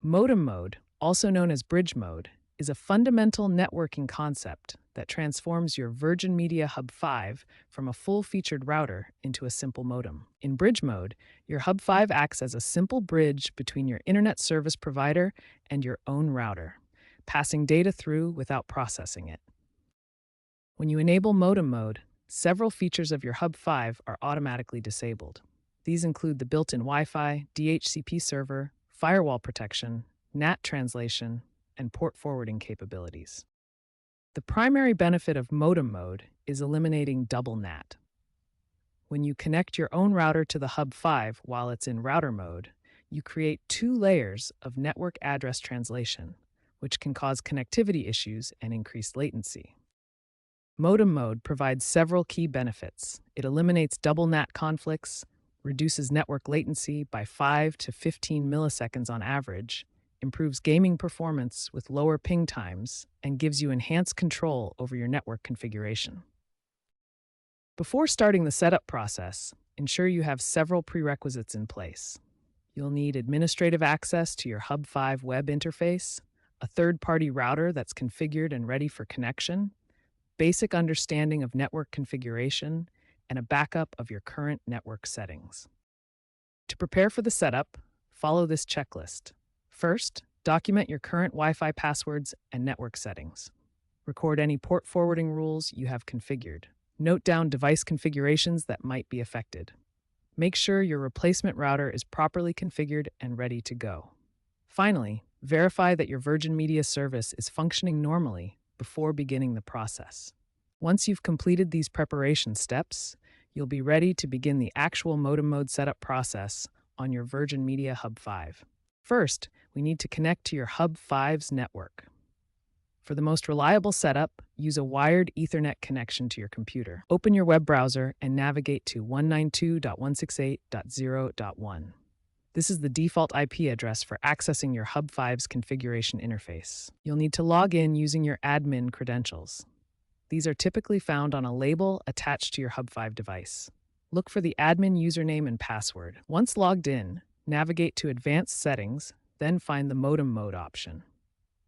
Modem mode, also known as bridge mode, is a fundamental networking concept that transforms your Virgin Media Hub 5 from a full-featured router into a simple modem. In bridge mode, your Hub 5 acts as a simple bridge between your internet service provider and your own router, passing data through without processing it. When you enable modem mode, several features of your Hub 5 are automatically disabled. These include the built-in Wi-Fi, DHCP server, firewall protection, NAT translation, and port forwarding capabilities. The primary benefit of modem mode is eliminating double NAT. When you connect your own router to the Hub 5 while it's in router mode, you create two layers of network address translation, which can cause connectivity issues and increased latency. Modem mode provides several key benefits. It eliminates double NAT conflicts, reduces network latency by 5 to 15 milliseconds on average, improves gaming performance with lower ping times, and gives you enhanced control over your network configuration. Before starting the setup process, ensure you have several prerequisites in place. You'll need administrative access to your Hub 5 web interface, a third-party router that's configured and ready for connection, basic understanding of network configuration, and a backup of your current network settings. To prepare for the setup, follow this checklist. First, document your current Wi-Fi passwords and network settings. Record any port forwarding rules you have configured. Note down device configurations that might be affected. Make sure your replacement router is properly configured and ready to go. Finally, verify that your Virgin Media service is functioning normally before beginning the process. Once you've completed these preparation steps, you'll be ready to begin the actual modem mode setup process on your Virgin Media Hub 5. First, we need to connect to your Hub 5's network. For the most reliable setup, use a wired Ethernet connection to your computer. Open your web browser and navigate to 192.168.0.1. This is the default IP address for accessing your Hub 5's configuration interface. You'll need to log in using your admin credentials. These are typically found on a label attached to your Hub 5 device. Look for the admin username and password. Once logged in, navigate to Advanced Settings, then find the Modem Mode option.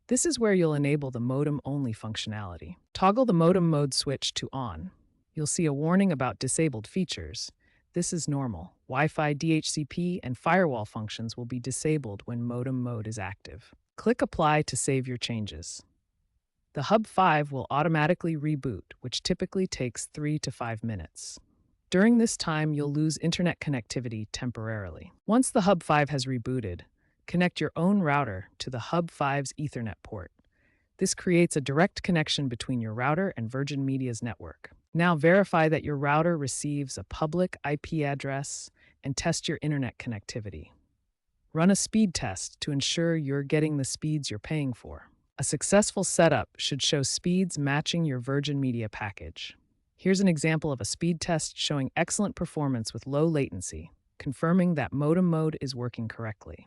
This is where you'll enable the modem-only functionality. Toggle the Modem Mode switch to On. You'll see a warning about disabled features. This is normal. Wi-Fi, DHCP, and firewall functions will be disabled when modem mode is active. Click Apply to save your changes. The Hub 5 will automatically reboot, which typically takes 3 to 5 minutes. During this time, you'll lose internet connectivity temporarily. Once the Hub 5 has rebooted, connect your own router to the Hub 5's Ethernet port. This creates a direct connection between your router and Virgin Media's network. Now verify that your router receives a public IP address and test your internet connectivity. Run a speed test to ensure you're getting the speeds you're paying for. A successful setup should show speeds matching your Virgin Media package. Here's an example of a speed test showing excellent performance with low latency, confirming that modem mode is working correctly.